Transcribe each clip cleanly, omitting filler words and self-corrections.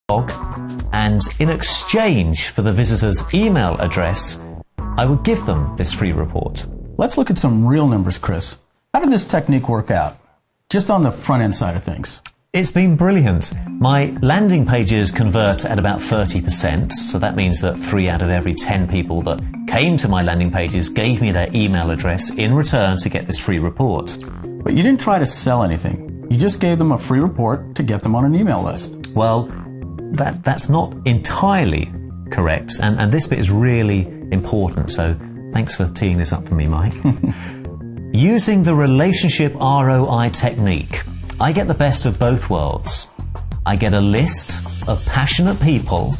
blog, and in exchange for the visitor's email address, I would give them this free report. Let's look at some real numbers, Chris. How did this technique work out? Just on the front end side of things. It's been brilliant. My landing pages convert at about 30%, so that means that 3 out of every 10 people that came to my landing pages gave me their email address in return to get this free report. But you didn't try to sell anything. You just gave them a free report to get them on an email list. Well, that's not entirely correct, and this bit is really important, so thanks for teeing this up for me, Mike. Using the relationship ROI technique, I get the best of both worlds. I get a list of passionate people,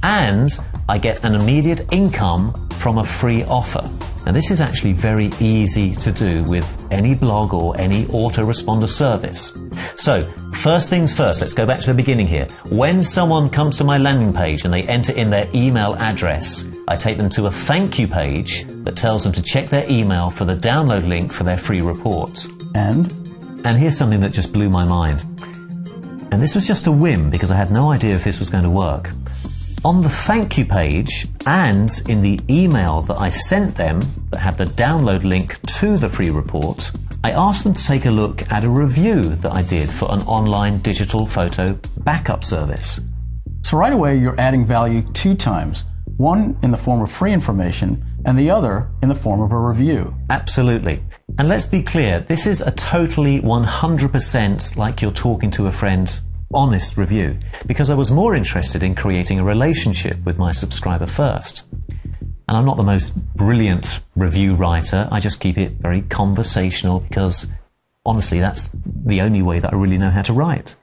and I get an immediate income from a free offer. Now, this is actually very easy to do with any blog or any autoresponder service. So, first things first, let's go back to the beginning here. When someone comes to my landing page and they enter in their email address, I take them to a thank you page that tells them to check their email for the download link for their free report. And here's something that just blew my mind. And this was just a whim because I had no idea if this was going to work. On the thank you page and in the email that I sent them that had the download link to the free report, I asked them to take a look at a review that I did for an online digital photo backup service. so right away you're adding value 2 times. One in the form of free information and the other in the form of a review. Absolutely. And let's be clear, this is a totally 100% like you're talking to a friend honest review, because I was more interested in creating a relationship with my subscriber first. And I'm not the most brilliant review writer, I just keep it very conversational because honestly that's the only way that I really know how to write.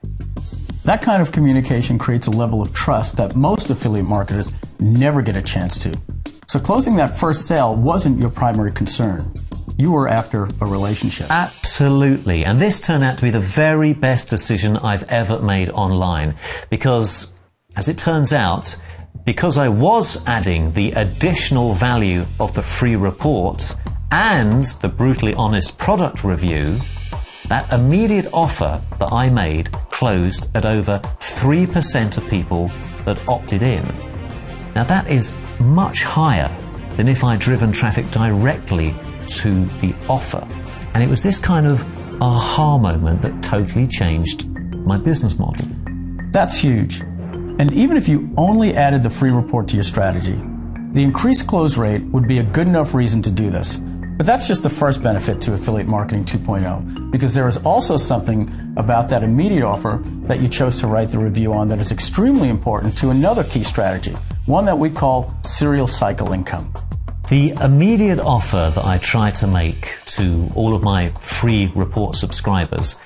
That kind of communication creates a level of trust that most affiliate marketers never get a chance to. So closing that first sale wasn't your primary concern. You were after a relationship. Absolutely. And this turned out to be the very best decision I've ever made online. Because, as it turns out, because I was adding the additional value of the free report and the brutally honest product review, that immediate offer that I made closed at over 3% of people that opted in. Now that is much higher than if I'd driven traffic directly to the offer. And it was this kind of aha moment that totally changed my business model. That's huge. And even if you only added the free report to your strategy, the increased close rate would be a good enough reason to do this. But that's just the first benefit to Affiliate Marketing 2.0, because there is also something about that immediate offer that you chose to write the review on that is extremely important to another key strategy, one that we call serial cycle income. The immediate offer that I try to make to all of my free report subscribers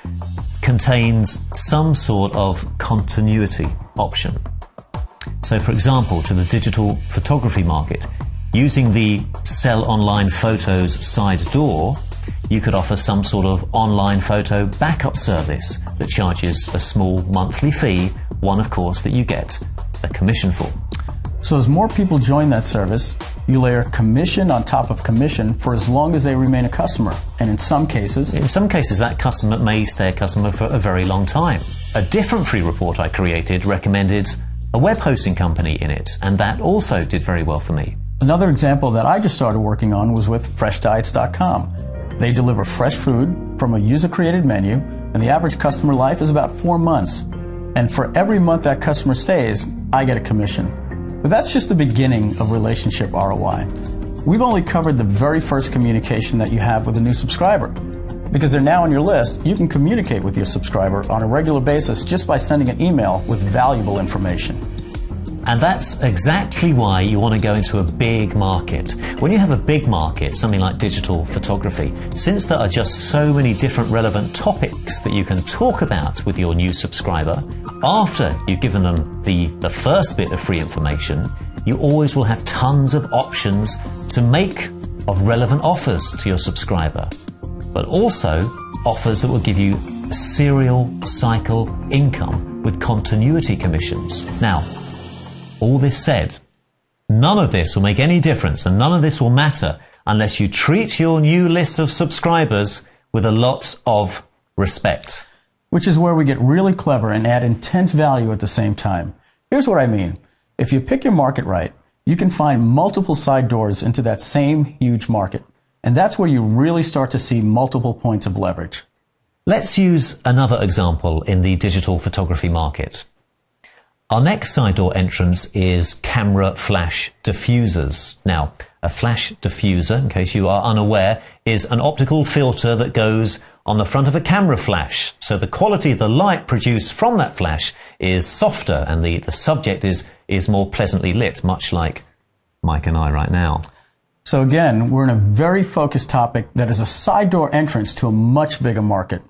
contains some sort of continuity option. So for example, to the digital photography market, using the Sell Online Photos side door, you could offer some sort of online photo backup service that charges a small monthly fee, one of course that you get a commission for. So as more people join that service, you layer commission on top of commission for as long as they remain a customer. And in some cases, that customer may stay a customer for a very long time. A different free report I created recommended a web hosting company in it, and that also did very well for me. Another example that I just started working on was with FreshDiets.com. They deliver fresh food from a user-created menu, and the average customer life is about 4 months. And for every month that customer stays, I get a commission. But that's just the beginning of relationship ROI. We've only covered the very first communication that you have with a new subscriber. Because they're now on your list, you can communicate with your subscriber on a regular basis just by sending an email with valuable information. And that's exactly why you want to go into a big market. When you have a big market, something like digital photography, since there are just so many different relevant topics that you can talk about with your new subscriber, after you've given them the first bit of free information, you always will have tons of options to make of relevant offers to your subscriber, but also offers that will give you a serial cycle income with continuity commissions. Now, all this said, none of this will make any difference and none of this will matter unless you treat your new list of subscribers with a lot of respect. Which is where we get really clever and add intense value at the same time. Here's what I mean. If you pick your market right, you can find multiple side doors into that same huge market. And that's where you really start to see multiple points of leverage. Let's use another example in the digital photography market. Our next side door entrance is camera flash diffusers. Now, a flash diffuser, in case you are unaware, is an optical filter that goes on the front of a camera flash. So the quality of the light produced from that flash is softer and the subject is more pleasantly lit, much like Mike and I right now. So again, we're in a very focused topic that is a side door entrance to a much bigger market.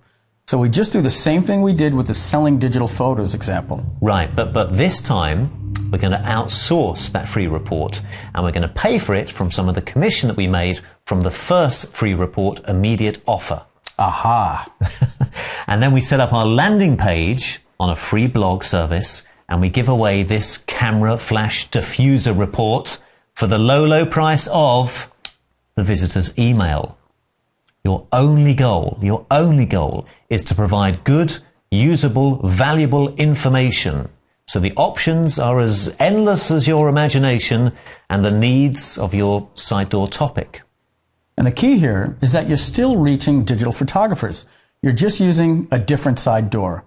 So we just do the same thing we did with the selling digital photos example. Right, but this time we're going to outsource that free report and we're going to pay for it from some of the commission that we made from the first free report immediate offer. Aha! And then we set up our landing page on a free blog service and we give away this camera flash diffuser report for the low price of the visitor's email. Your only goal is to provide good, usable, valuable information. So the options are as endless as your imagination and the needs of your side door topic. And the key here is that you're still reaching digital photographers. You're just using a different side door.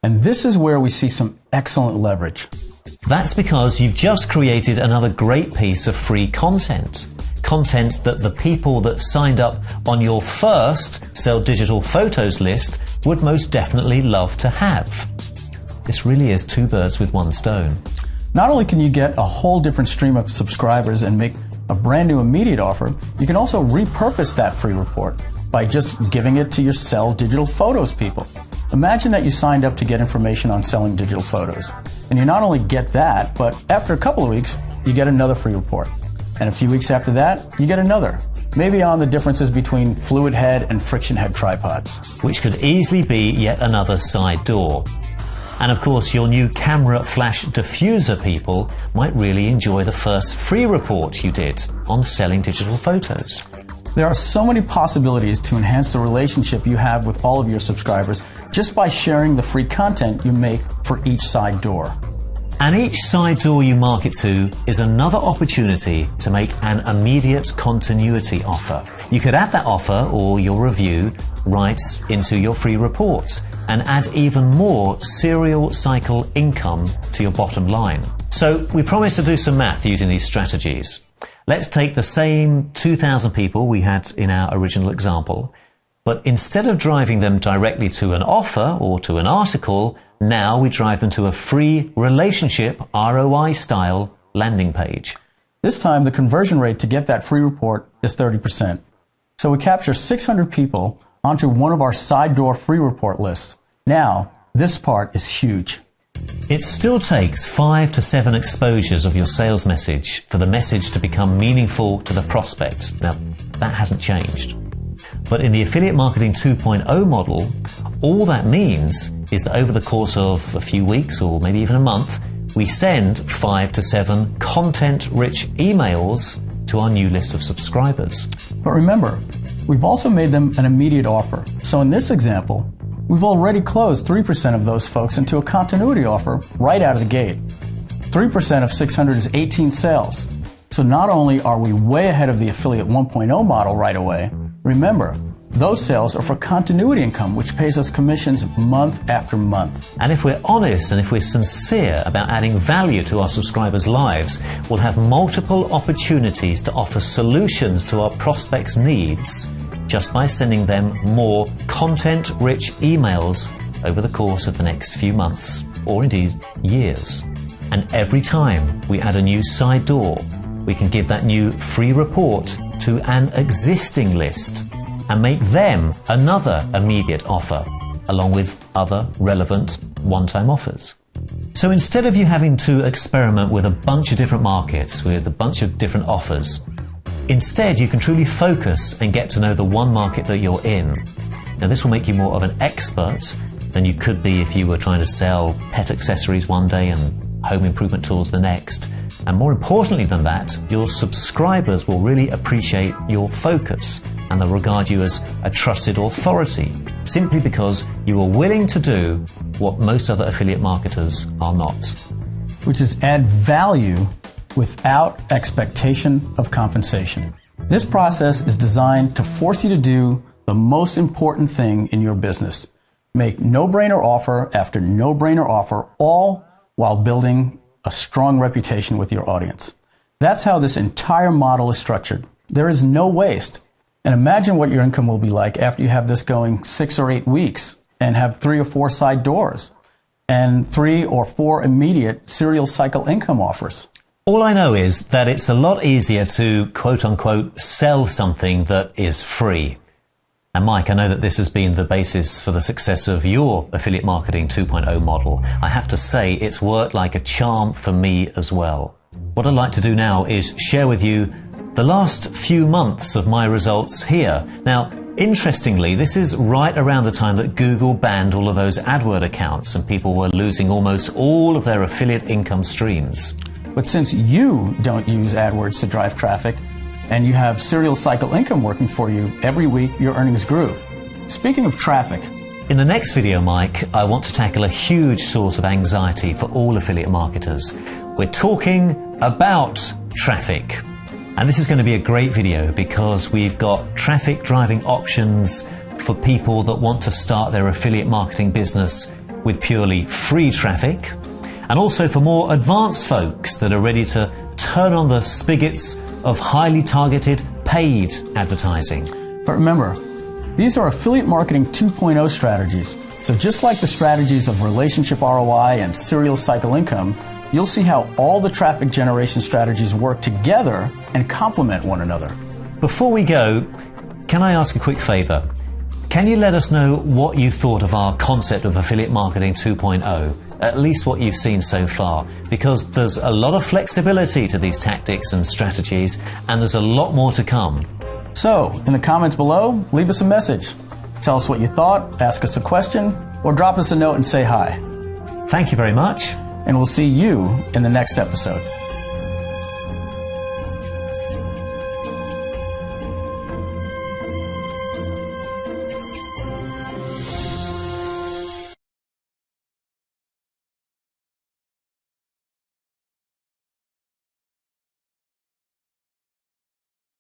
And this is where we see some excellent leverage. That's because you've just created another great piece of free content. Content that the people that signed up on your first Sell Digital Photos list would most definitely love to have. This really is two birds with one stone. Not only can you get a whole different stream of subscribers and make a brand new immediate offer, you can also repurpose that free report by just giving it to your Sell Digital Photos people. Imagine that you signed up to get information on selling digital photos. And you not only get that, but after a couple of weeks, you get another free report. And a few weeks after that, you get another. Maybe on the differences between fluid head and friction head tripods. Which could easily be yet another side door. And of course, your new camera flash diffuser people might really enjoy the first free report you did on selling digital photos. There are so many possibilities to enhance the relationship you have with all of your subscribers just by sharing the free content you make for each side door. And each side door you market to is another opportunity to make an immediate continuity offer. You could add that offer or your review right into your free report and add even more serial cycle income to your bottom line. So we promise to do some math using these strategies. Let's take the same 2,000 people we had in our original example, but instead of driving them directly to an offer or to an article, now we drive them to a free relationship ROI style landing page. This time the conversion rate to get that free report is 30%. So we capture 600 people onto one of our side door free report lists. Now, this part is huge. It still takes 5 to 7 exposures of your sales message for the message to become meaningful to the prospect. Now, that hasn't changed. But in the Affiliate Marketing 2.0 model, all that means is that over the course of a few weeks or maybe even a month, we send 5 to 7 content-rich emails to our new list of subscribers. But remember, we've also made them an immediate offer. So in this example, we've already closed 3% of those folks into a continuity offer right out of the gate. 3% of 600 is 18 sales. So not only are we way ahead of the Affiliate 1.0 model right away, remember, those sales are for continuity income, which pays us commissions month after month. And if we're honest and if we're sincere about adding value to our subscribers' lives, we'll have multiple opportunities to offer solutions to our prospects' needs just by sending them more content-rich emails over the course of the next few months, or indeed years. And every time we add a new side door, we can give that new free report to an existing list and make them another immediate offer, along with other relevant one-time offers. So instead of you having to experiment with a bunch of different markets, with a bunch of different offers, instead you can truly focus and get to know the one market that you're in. Now this will make you more of an expert than you could be if you were trying to sell pet accessories one day and home improvement tools the next. And more importantly than that, your subscribers will really appreciate your focus and they'll regard you as a trusted authority, simply because you are willing to do what most other affiliate marketers are not. which is add value without expectation of compensation. This process is designed to force you to do the most important thing in your business. Make no-brainer offer after no-brainer offer, all while building a strong reputation with your audience. That's how this entire model is structured. There is no waste. And imagine what your income will be like after you have this going 6 or 8 weeks and have 3 or 4 side doors and 3 or 4 immediate serial cycle income offers. All I know is that it's a lot easier to, quote unquote, sell something that is free. And Mike, I know that this has been the basis for the success of your Affiliate Marketing 2.0 model. I have to say it's worked like a charm for me as well. What I'd like to do now is share with you the last few months of my results here. Now, interestingly, this is right around the time that Google banned all of those AdWord accounts and people were losing almost all of their affiliate income streams. But since you don't use AdWords to drive traffic and you have serial cycle income working for you, every week your earnings grew. Speaking of traffic, in the next video, Mike, I want to tackle a huge source of anxiety for all affiliate marketers. We're talking about traffic. And this is going to be a great video because we've got traffic driving options for people that want to start their affiliate marketing business with purely free traffic, and also for more advanced folks that are ready to turn on the spigots of highly targeted paid advertising. But remember, these are Affiliate Marketing 2.0 strategies. So just like the strategies of relationship ROI and serial cycle income, you'll see how all the traffic generation strategies work together and complement one another. Before we go, can I ask a quick favor? Can you let us know what you thought of our concept of Affiliate Marketing 2.0, at least what you've seen so far? Because there's a lot of flexibility to these tactics and strategies, and there's a lot more to come. So, in the comments below, leave us a message. Tell us what you thought, ask us a question, or drop us a note and say hi. Thank you very much. And we'll see you in the next episode.